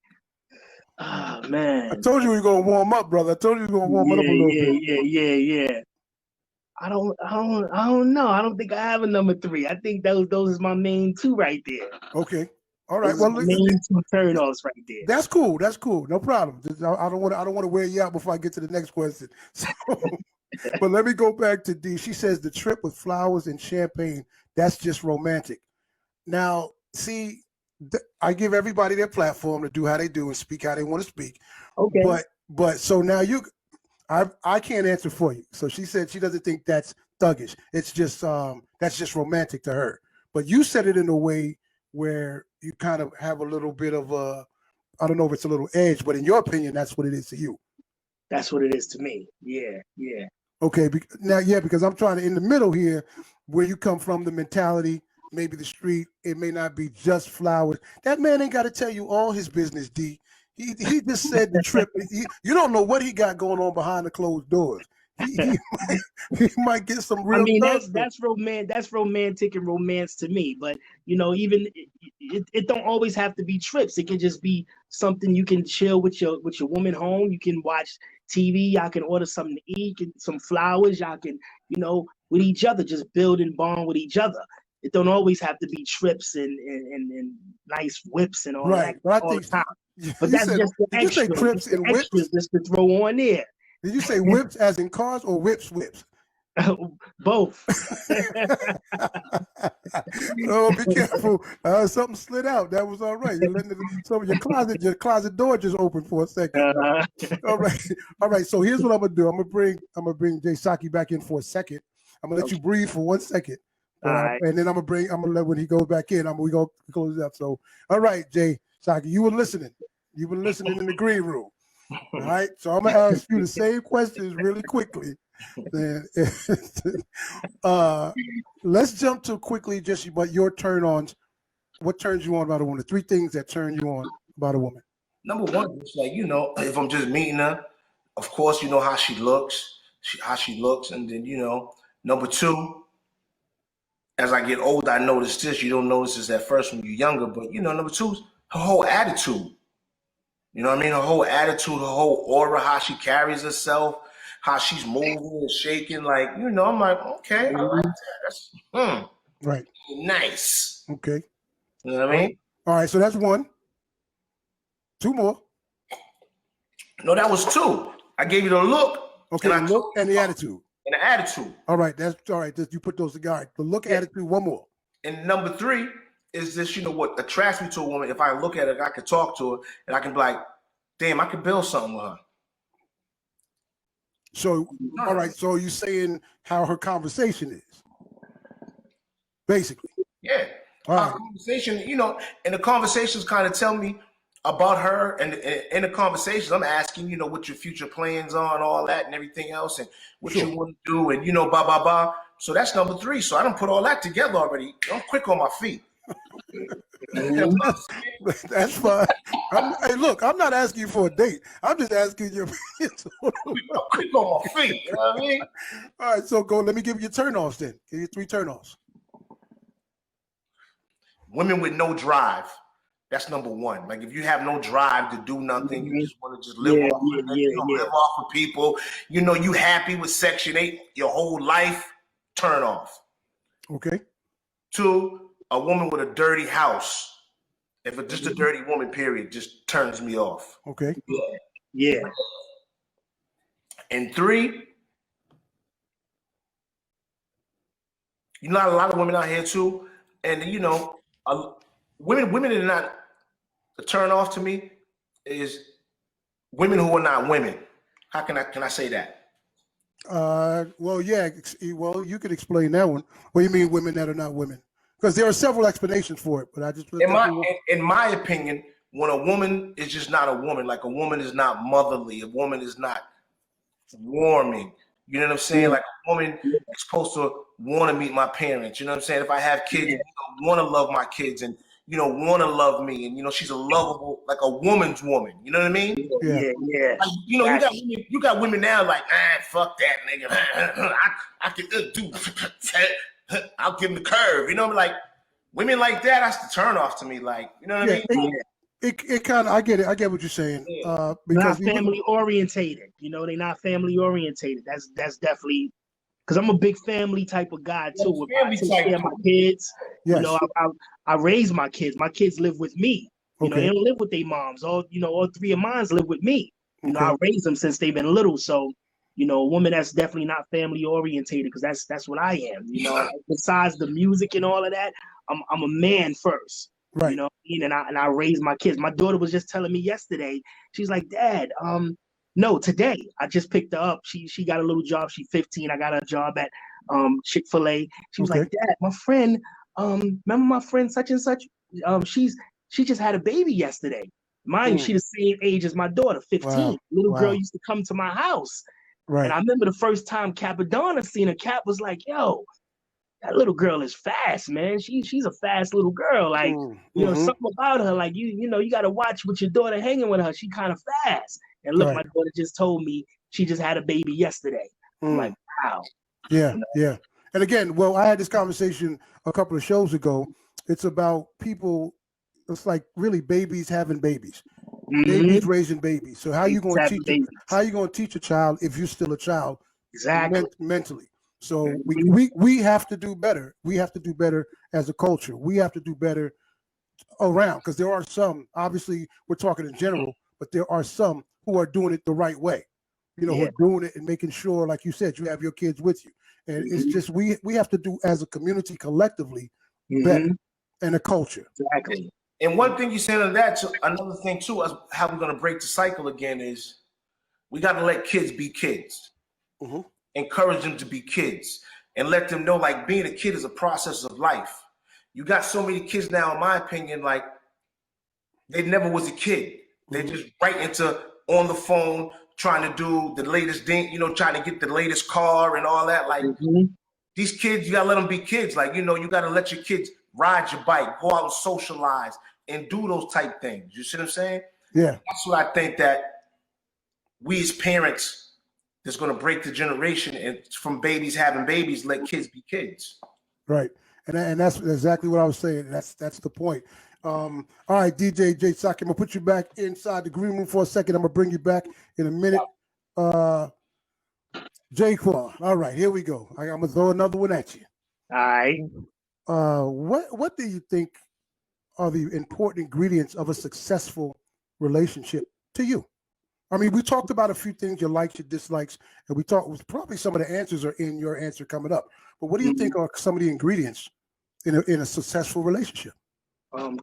Oh man. I told you we were gonna warm up, brother. I told you we were gonna warm it up a little bit. Yeah. I don't know. I don't think I have a number 3. I think those is my main 2 right there. Okay. All right. Well, main 2 turn-offs right there. That's cool. No problem. I don't want to wear you out before I get to the next question. So, but let me go back to D. She says the trip with flowers and champagne, that's just romantic. Now, see, I give everybody their platform to do how they do and speak how they want to speak. Okay. But so now I can't answer for you. So she said she doesn't think that's thuggish. It's just that's just romantic to her. But you said it in a way where you kind of have a little bit of I don't know if it's a little edge, but in your opinion, that's what it is to you. That's what it is to me. Yeah. Okay, because I'm trying to, in the middle here, where you come from, the mentality, maybe the street, it may not be just flowers. That man ain't got to tell you all his business, D. He just said the trip. You don't know what he got going on behind the closed doors. He might get some real. I mean, that's romantic and romance to me. But you know, even it don't always have to be trips. It can just be something you can chill with your woman home. You can watch TV. Y'all can order something to eat, some flowers. Y'all can, you know, with each other, just build and bond with each other. It don't always have to be trips and nice whips and all that all the time. But that's just the extra. You say trips and whips? Just to throw on there. Did you say whips as in cars or whips? Both. Oh, be careful. Something slid out. That was all right. You're letting your closet door just opened for a second. All right. So here's what I'm gonna do. I'm gonna bring Jay Saki back in for a second. I'm gonna let you breathe for 1 second. And then I'm gonna let when he goes back in, we're gonna close it up. So all right, Jay Saki, you were listening. You've been listening in the green room. All right. So I'm gonna ask you the same questions really quickly. Let's jump to quickly but your turn-ons. What turns you on about a woman? 3 things that turn you on about a woman. Number one, it's like, you know, if I'm just meeting her, of course, you know how she looks, and then, you know, number two, as I get older, I notice this. You don't notice this at first when you're younger, but you know, number two, her whole attitude. You know what I mean? Her whole attitude, her whole aura, how she carries herself, how she's moving and shaking. Like, you know, I'm like, okay, I like that. That's right. Nice. Okay. You know what I mean? All right, so that's one. Two more. No, that was two. I gave you the look. Okay, the look and the attitude. And the attitude. All right, that's all right. You put those together. The look, attitude, one more. And number three is this, you know, what attracts me to a woman. If I look at her, I can talk to her, and I can be like, damn, I could build something with her. So, all right, so you're saying how her conversation is, basically. Yeah. All right. Conversation, you know, and the conversations kind of tell me about her, and in the conversations, I'm asking, you know, what your future plans are and all that and everything else, and what you want to do, and, you know, blah, blah, blah. So that's number three. So I done put all that together already. I'm quick on my feet. That's fine. Hey, look, I'm not asking you for a date. I'm just asking you. I'm quick on my feet. You know what I mean? All right, so go. Let me give you your turnoffs then. Give you 3 turnoffs. Women with no drive. That's number one. Like, if you have no drive to do nothing, you just want to just live off of people. You know, you happy with Section 8 your whole life. Turn off. Okay. 2, a woman with a dirty house. If it's just a dirty woman, period, just turns me off. Okay. Yeah. And 3, you know, a lot of women out here too, and you know, women are not a turn off to me. Is women who are not women. How can I say that? Well, yeah. Well, you could explain that one. What do you mean, women that are not women? Because there are several explanations for it, but I just in my opinion, when a woman is just not a woman, like a woman is not motherly, a woman is not warming. You know what I'm saying? Like, a woman is supposed to want to meet my parents. You know what I'm saying? If I have kids, you know, want to love my kids, and you know, want to love me, and you know, she's a lovable, like a woman's woman. You know what I mean? Yeah. Like, you know, you got women now like, fuck that nigga. I can do. I'll give him the curve. You know, like women like that. That's the turn off to me. Like, you know what I mean? It kind of, I get it. I get what you're saying. Because not family orientated. You know, they're not family orientated. That's definitely, because I'm a big family type of guy too. Yeah, I take care of my kids. Yes. You know, I raise my kids. My kids live with me. You know, they don't live with their moms. All 3 of mine live with me. You know, I raised them since they've been little. So, you know, a woman that's definitely not family orientated, because that's what I am. You know, besides the music and all of that, I'm a man first. Right. You know what I mean? And I raise my kids. My daughter was just telling me yesterday, she's like, Dad, no, today I just picked her up. She got a little job. She's 15. I got her a job at Chick-fil-A. She was like, Dad, my friend, remember my friend such and such? She just had a baby yesterday. Mind you, she's the same age as my daughter, 15. Wow. Little girl used to come to my house. Right. And I remember the first time Capadonna seen her, Cap was like, yo, that little girl is fast, man. She's a fast little girl. Like, you know, something about her, like, you know, you got to watch with your daughter hanging with her. She kind of fast. And look, my daughter just told me she just had a baby yesterday. I'm like, wow. Yeah, yeah. And again, well, I had this conversation a couple of shows ago. It's about people, it's like really babies having babies. Babies raising babies. So how you going to teach a child if you're still a child? Exactly. Mentally. So we have to do better. We have to do better as a culture. We have to do better around, because there are some, obviously we're talking in general, but there are some who are doing it the right way. You know, who are doing it and making sure, like you said, you have your kids with you. And it's just we have to do as a community collectively better, and a culture. Exactly. And one thing you said on that, so another thing too, is how we're gonna break the cycle again, is we gotta let kids be kids. Encourage them to be kids and let them know, like, being a kid is a process of life. You got so many kids now, in my opinion, like, they never was a kid. They just right into on the phone, trying to do the latest thing, you know, trying to get the latest car and all that. Like, these kids, you gotta let them be kids. Like, you know, you gotta let your kids ride your bike, go out and socialize and do those type things. You see what I'm saying? Yeah. That's what I think that we as parents that's going to break the generation, and from babies having babies, let kids be kids. Right. And that's exactly what I was saying. That's the point. All right, DJ JSaki, I'm gonna put you back inside the green room for a second. I'm gonna bring you back in a minute. Jay Quan. All right, here we go. I'm gonna throw another one at you. All right. What do you think are the important ingredients of a successful relationship to you? I mean, we talked about a few things, your likes, your dislikes, and we talked probably some of the answers are in your answer coming up. But what do you think are some of the ingredients in a successful relationship?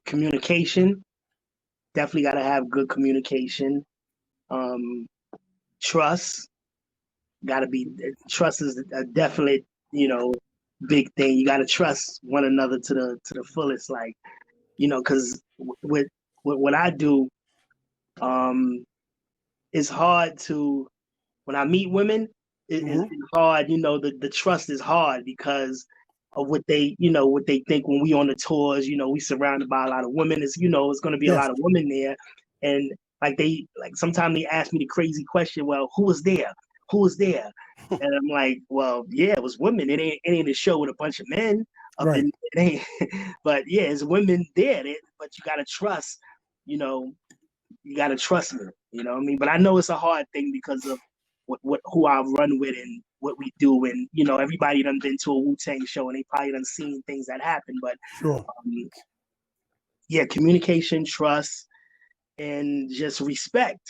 Communication. Definitely got to have good communication. Trust. Got to be, trust is a definite, big thing. You got to trust one another to the fullest, like, because with what I do, it's hard to, when I meet women, it's hard, the trust is hard because of what they think when we on the tours, we surrounded by a lot of women. It's, it's going to be a lot of women there. And sometimes they ask me the crazy question, well, who was there? Who was there? And I'm like, well, yeah, it was women. It ain't a show with a bunch of men. Right. It ain't. But yeah, it's women there. But you got to trust, you got to trust me. You know what I mean? But I know it's a hard thing because of who I run with and what we do, and everybody done been to a Wu Tang show and they probably done seen things that happen. But sure. Yeah, communication, trust, and just respect.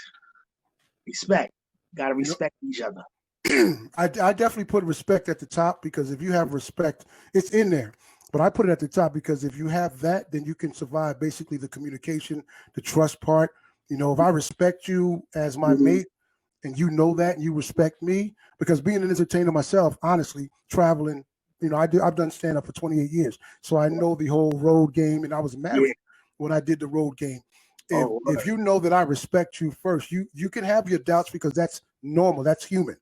Gotta respect each other. I definitely put respect at the top, because if you have respect, it's in there. But I put it at the top because if you have that, then you can survive basically the communication, the trust part. If I respect you as my mate, and you know that, and you respect me, because being an entertainer myself, honestly, traveling, I've done stand-up for 28 years. So I know the whole road game, and I was married when I did the road game. If you know that I respect you first, you can have your doubts because that's normal, that's human.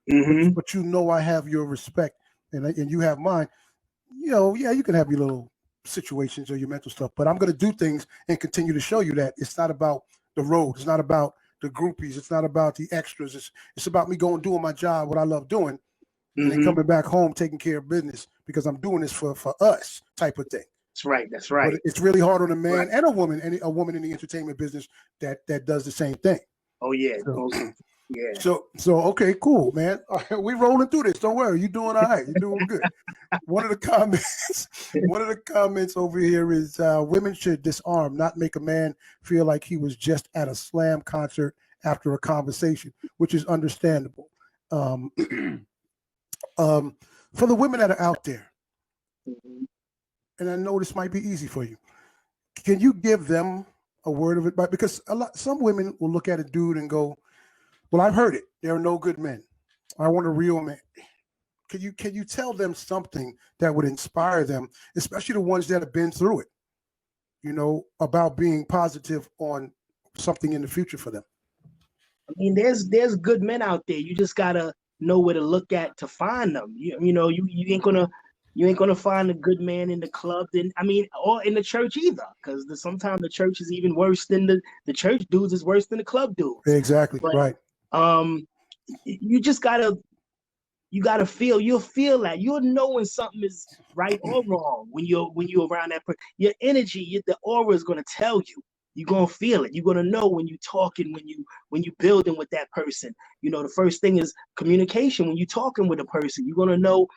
But I have your respect, and you have mine. You can have your little situations or your mental stuff, but I'm going to do things and continue to show you that it's not about the road. It's not about the groupies. It's not about the extras. It's about me going doing my job, what I love doing, and then coming back home taking care of business, because I'm doing this for us type of thing. That's right. But it's really hard on a man and a woman, and a woman in the entertainment business that does the same thing. Oh yeah. So okay, cool, man. All right, we rolling through this. Don't worry, you're doing all right. You're doing good. One of the comments over here is women should disarm, not make a man feel like he was just at a slam concert after a conversation, which is understandable. For the women that are out there, and I know this might be easy for you, can you give them a word of advice? Because some women will look at a dude and go, well, I've heard it. There are no good men. I want a real man. Can you tell them something that would inspire them, especially the ones that have been through it, about being positive on something in the future for them? I mean, there's good men out there. You just gotta know where to look at to find them. You ain't gonna find a good man in the club, or in the church either, because sometimes the church is even worse than the church dudes is worse than the club dudes. Exactly. But, right. You just gotta feel. You'll feel that. You'll know when something is right or wrong when you're around that person. Your energy, the aura is gonna tell you. You're gonna feel it. You're gonna know when you're talking, when you building with that person. The first thing is communication. When you're talking with a person, you're gonna know.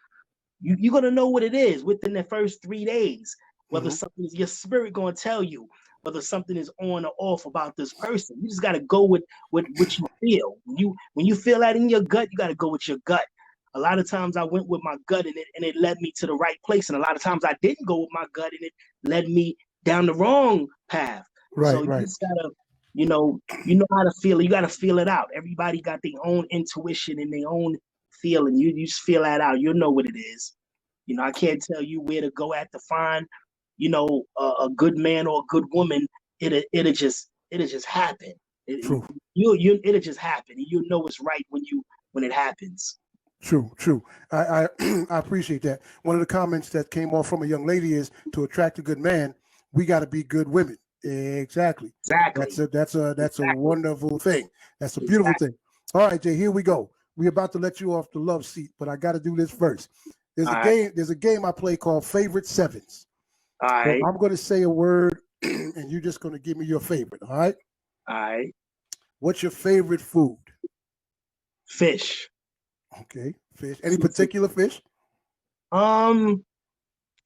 You're gonna know what it is within the first 3 days. Whether something is, your spirit gonna tell you whether something is on or off about this person. You just gotta go with what you feel. When you feel that in your gut, you gotta go with your gut. A lot of times I went with my gut and it led me to the right place, and a lot of times I didn't go with my gut and it led me down the wrong path. Right. So you just gotta, you know how to feel it. You gotta feel it out. Everybody got their own intuition and their own feeling. You just feel that out. You'll know what it is. I can't tell you where to go at to find, a good man or a good woman. It'll just happen. True. It'll just happen. And you'll know it's right when it happens. True. I appreciate that. One of the comments that came off from a young lady is, to attract a good man, we got to be good women. Exactly. Exactly. That's a wonderful thing. That's a beautiful thing. All right, Jay, here we go. We're about to let you off the love seat, but I got to do this first. There's a game I play called Favorite Sevens. All right. So I'm going to say a word, and you're just going to give me your favorite. All right. All right. What's your favorite food? Fish. Okay, fish. Any particular fish? I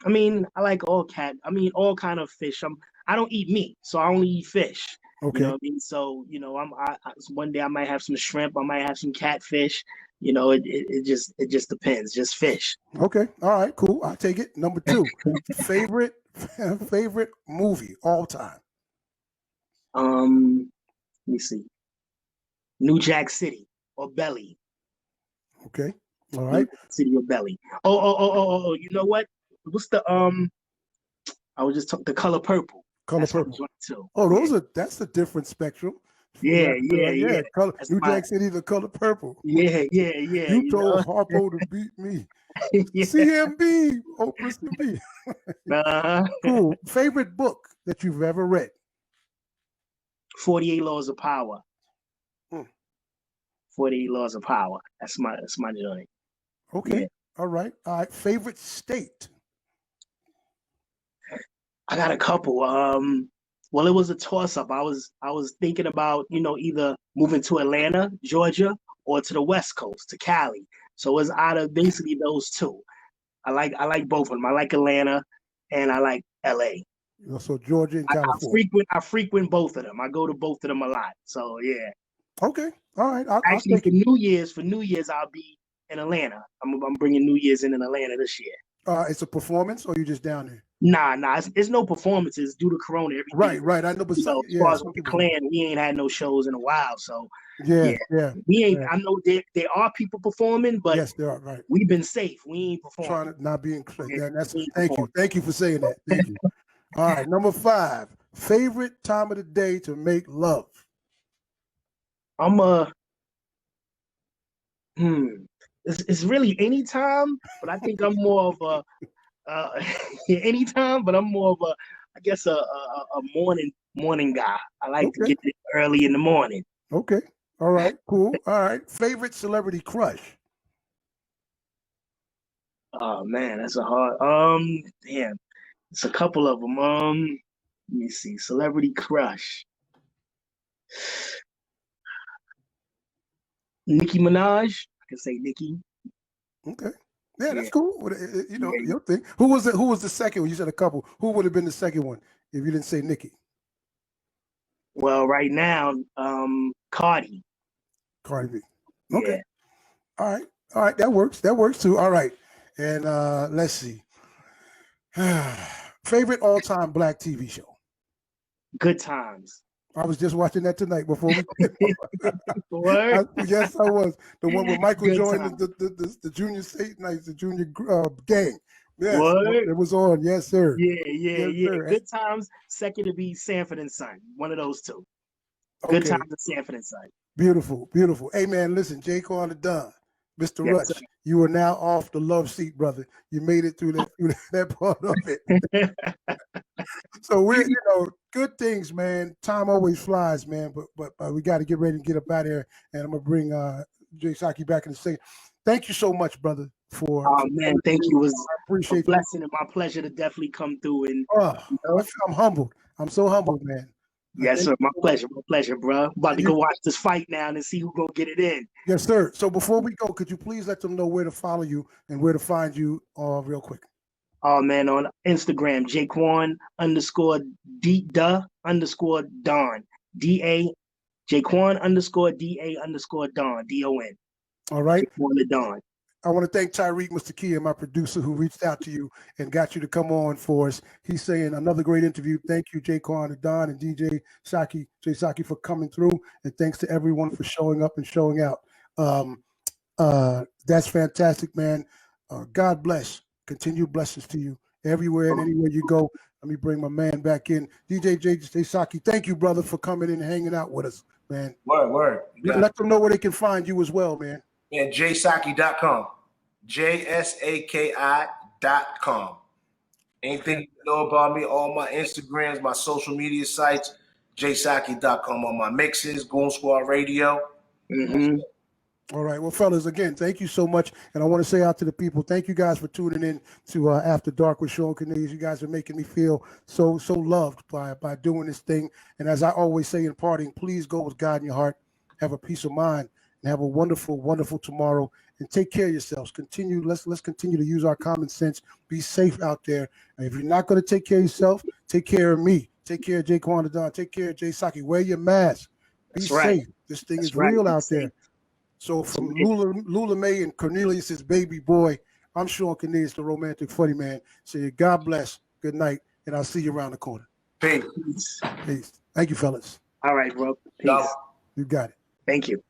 mean, I like all kind of fish. I don't eat meat, so I only eat fish. Okay. You know what I mean? So, one day I might have some shrimp, I might have some catfish. It just depends. Just fish. Okay. All right, cool. I'll take it. Number 2. favorite movie all time. Let me see. New Jack City or Belly. Okay. All right. City or Belly. Oh, you know what? What's the I was just talking the Color Purple. Color Purple. Oh, that's a different spectrum. Yeah. Color, New Jack City, the Color Purple. Yeah. You told Harpo to beat me. CMB, Oprah CMB. Cool. Favorite book that you've ever read? 48 Laws of Power. 48 Laws of Power. That's my joint. Okay. Yeah. All right. Favorite state? I got a couple. Well, it was a toss-up. I was thinking about, either moving to Atlanta, Georgia, or to the West Coast, to Cali. So it was out of basically those two. I like both of them. I like Atlanta and I like LA. So Georgia and California. I frequent both of them. I go to both of them a lot. So yeah. Okay. All right. Actually, for New Year's, I'll be in Atlanta. I'm bringing New Year's in Atlanta this year. It's a performance, or you just down there? Nah. It's no performances due to Corona. Right. I know, but as far as with the Clan, we ain't had no shows in a while. So yeah. We ain't. Yeah. I know there are people performing, but yes, there are. Right. We've been safe. We ain't performing. Trying to not be included. Thank you for saying that. Thank you. All right. Number 5. Favorite time of the day to make love? It's really any time, but I think I'm more of a anytime, but I'm more of a morning guy. I like to get there early in the morning. Okay. All right. Cool. All right. Favorite celebrity crush? Oh man, that's a hard. Damn, it's a couple of them. Let me see. Celebrity crush. Nicki Minaj. I can say Nicki. Okay. Yeah, that's cool. Your thing. Who was the second one? You said a couple. Who would have been the second one if you didn't say Nicki? Well, right now, Cardi. Cardi B. Okay. Yeah. All right. That works too. All right. And let's see. Favorite all-time Black TV show? Good Times. I was just watching that tonight before we. What? Yes, I was. The one where Michael joined the junior state nights, the junior gang. Yes, what? It was on. Yes, sir. Yeah. Sir. Good Times. Second to be Sanford and Son. One of those two. Good Times and Sanford and Son. Beautiful. Hey, man, listen, Jay Quan the Don, Mr. Rush, sir. You are now off the love seat, brother. You made it through that part of it. So we're, good things, man. Time always flies, man. But we got to get ready to get up out of here. And I'm gonna bring JSaki back in the second. Thank you so much, brother. Man, thank you. It was I appreciate a blessing and my pleasure to definitely come through. And I'm humbled. I'm so humbled, man. Yes, sir. My pleasure, bro. About to go watch this fight now and see who's gonna get it in. Yes, sir. So before we go, could you please let them know where to follow you and where to find you real quick? Oh man, on Instagram, Jaequan _D_Don. DA Jaequan _DA_Don. DON. All right. Jaequan the Don. I want to thank Tyreek, Mr. Kia, my producer, who reached out to you and got you to come on for us. He's saying another great interview. Thank you, Jay Quan, and Don, and DJ Saki, JSaki, for coming through. And thanks to everyone for showing up and showing out. That's fantastic, man. God bless. Continued blessings to you everywhere and anywhere you go. Let me bring my man back in. DJ JSaki, thank you, brother, for coming in and hanging out with us, man. Word. Let them know where they can find you as well, man. And JSaki.com. JSAKI.com. Anything you know about me, all my Instagrams, my social media sites, JSaki.com on my mixes, Goon Squad Radio. Mm-hmm. All right. Well, fellas, again, thank you so much. And I want to say out to the people, thank you guys for tuning in to After Dark with Shawn Cornelius. You guys are making me feel so loved by doing this thing. And as I always say in parting, please go with God in your heart, have a peace of mind, and have a wonderful, wonderful tomorrow. And take care of yourselves. Let's continue to use our common sense. Be safe out there. And if you're not going to take care of yourself, take care of me. Take care of Jay Quan. Take care of JSaki. Wear your mask. Be safe. This thing is real out there. So from Lula May and Cornelius's baby boy, I'm Shawn Cornelius, the romantic funny man. Say God bless, good night, and I'll see you around the corner. Peace. Peace. Thank you, fellas. All right, bro. Peace. You got it. Thank you.